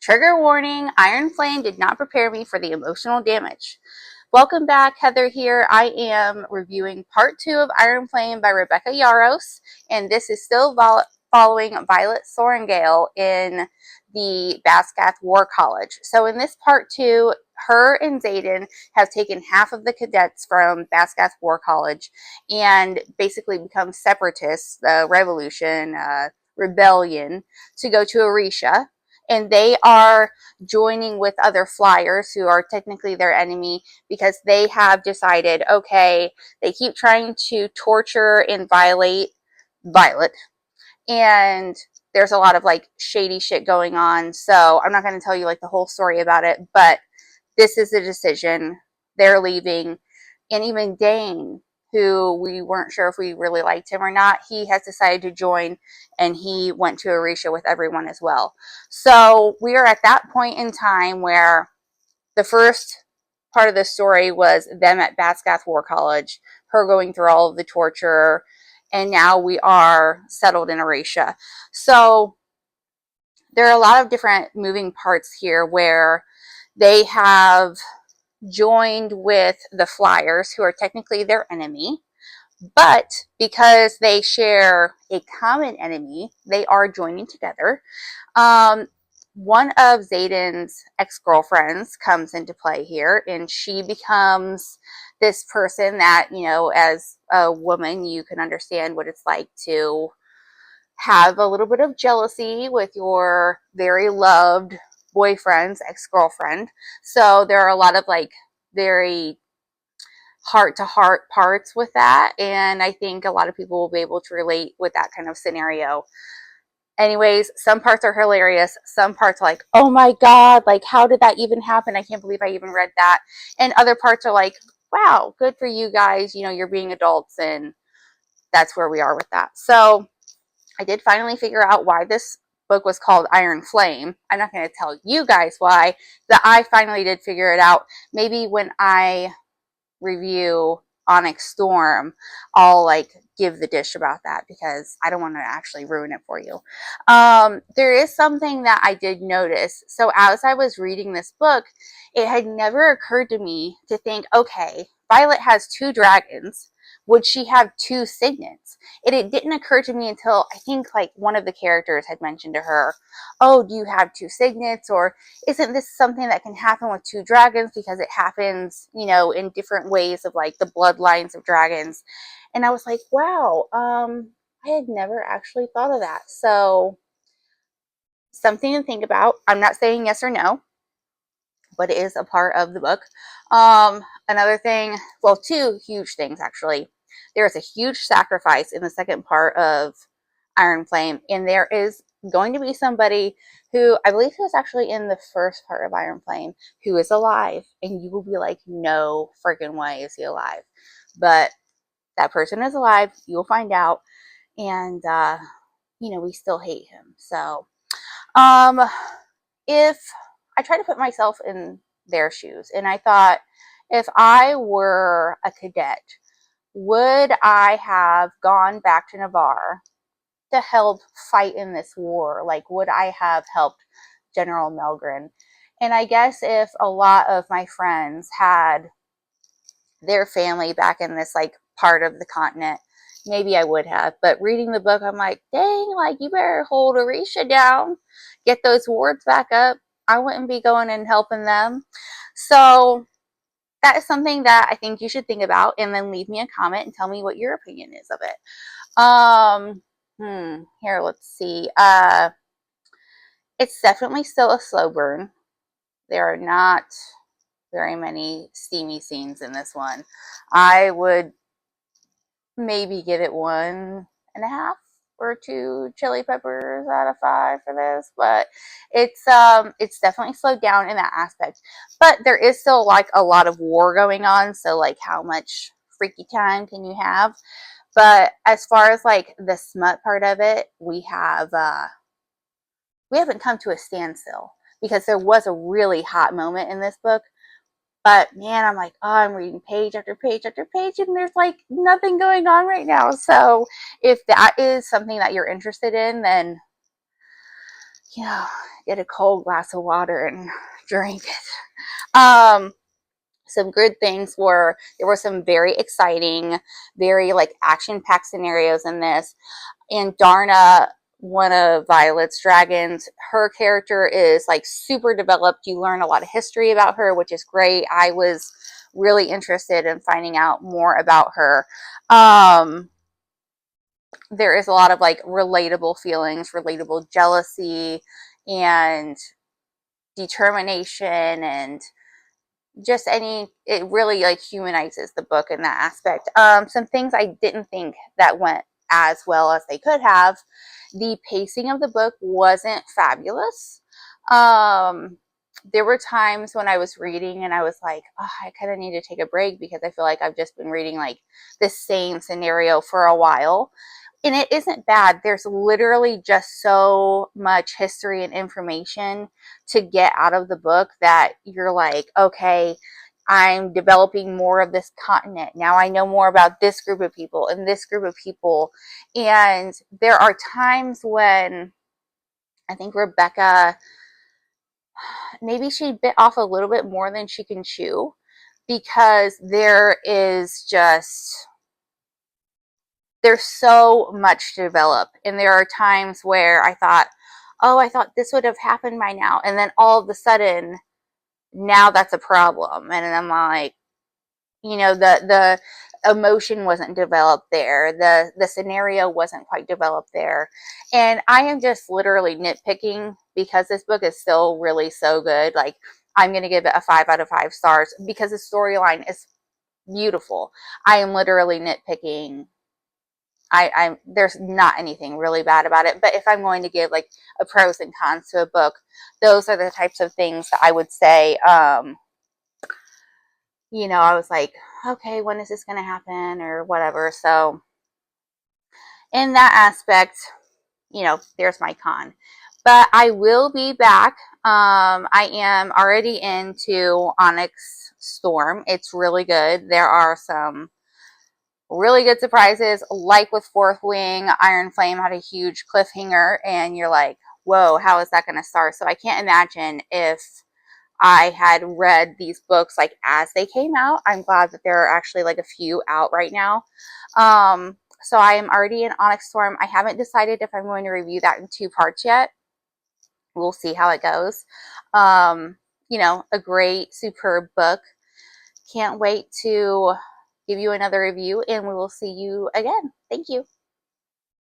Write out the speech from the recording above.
Trigger warning, Iron Flame did not prepare me for the emotional damage. Welcome back, Heather here. I am reviewing part 2 of Iron Flame by Rebecca Yarros, and this is still following Violet Sorrengail in the Bascath War College. So in this part 2, her and Xaden have taken half of the cadets from Bascath War College and basically become separatists, the revolution, rebellion, to go to Orisha. And they are joining with other flyers who are technically their enemy because they have decided, okay, they keep trying to torture and violate Violet. And there's a lot of like shady shit going on. So I'm not going to tell you like the whole story about it, but this is a decision. They're leaving. And even Dane, who we weren't sure if we really liked him or not, he has decided to join, and he went to Orisha with everyone as well. So we are at that point in time where the first part of the story was them at Bascath War College, her going through all of the torture, and now we are settled in Orisha. So there are a lot of different moving parts here where they have joined with the Flyers, who are technically their enemy, but because they share a common enemy, they are joining together. One of Xaden's ex-girlfriends comes into play here, and she becomes this person that, you know, as a woman, you can understand what it's like to have a little bit of jealousy with your very loved boyfriend's ex-girlfriend. So there are a lot of like very heart-to-heart parts with that, and I think a lot of people will be able to relate with that kind of scenario. Anyways, some parts are hilarious, some parts are like, oh my god, like how did that even happen? I can't believe I even read that. And other parts are like, wow, good for you guys, you know, you're being adults, and that's where we are with that. So I did finally figure out why this book was called Iron Flame. I'm not going to tell you guys why, but I finally did figure it out. Maybe when I review Onyx Storm, I'll like give the dish about that, because I don't want to actually ruin it for you. There is something that I did notice. So as I was reading this book, it had never occurred to me to think, okay, Violet has 2 dragons. Would she have 2 signets? It didn't occur to me until I think like one of the characters had mentioned to her, oh, do you have 2 signets? Or isn't this something that can happen with 2 dragons, because it happens, you know, in different ways of like the bloodlines of dragons. And I was like, wow, I had never actually thought of that. So something to think about. I'm not saying yes or no, but it is a part of the book. Another thing, well, 2 huge things actually. There's a huge sacrifice in the second part of Iron Flame, and there is going to be somebody who I believe was actually in the first part of Iron Flame who is alive, and you will be like, no freaking way is he alive. But that person is alive. You will find out, and you know, we still hate him. So if I try to put myself in their shoes, and I thought, if I were a cadet, would I have gone back to Navarre to help fight in this war? Like, would I have helped General Melgren? And I guess if a lot of my friends had their family back in this like part of the continent, maybe I would have. But reading the book, I'm like, dang, like you better hold Orisha down, get those wards back up. I wouldn't be going and helping them. So that is something that I think you should think about, and then leave me a comment and tell me what your opinion is of it. Here, let's see. It's definitely still a slow burn. There are not very many steamy scenes in this one. I would maybe give it 1.5 or 2 chili peppers out of 5 for this, but it's definitely slowed down in that aspect. But there is still like a lot of war going on, so like how much freaky time can you have? But as far as like the smut part of it, we haven't come to a standstill, because there was a really hot moment in this book. But man, I'm like, oh, I'm reading page after page after page, and there's like nothing going on right now. So if that is something that you're interested in, then get a cold glass of water and drink it. Some good things were, there were some very exciting, very like action-packed scenarios in this. And Darna, one of Violet's dragons, her character is like super developed. You learn a lot of history about her, which is great. I was really interested in finding out more about her. There is a lot of like relatable feelings, relatable jealousy and determination, and just it really like humanizes the book in that aspect. Some things I didn't think that went as well as they could have. The pacing of the book wasn't fabulous. There were times when I was reading and I was like, oh, I kind of need to take a break because I feel like I've just been reading like the same scenario for a while. And it isn't bad. There's literally just so much history and information to get out of the book that you're like, okay, I'm developing more of this continent. Now I know more about this group of people and this group of people. And there are times when I think Rebecca, maybe she bit off a little bit more than she can chew, because there's so much to develop. And there are times where I thought, oh, I thought this would have happened by now. And then all of a sudden, now that's a problem. And I'm like, the emotion wasn't developed there. The scenario wasn't quite developed there. And I am just literally nitpicking because this book is still really so good. Like, I'm going to give it a 5 out of 5 stars because the storyline is beautiful. I am literally nitpicking. There's not anything really bad about it, but if I'm going to give like a pros and cons to a book, those are the types of things that I would say. I was like, okay, when is this going to happen or whatever. So in that aspect, there's my con. But I will be back. I am already into Onyx Storm. It's really good. There are some really good surprises, like with Fourth Wing. Iron Flame had a huge cliffhanger, and you're like, whoa, how is that going to start? So I can't imagine if I had read these books like as they came out. I'm glad that there are actually like a few out right now. So I am already in Onyx Storm. I haven't decided if I'm going to review that in 2 parts yet. We'll see how it goes. A great, superb book. Can't wait to give you another review, and we will see you again. Thank you.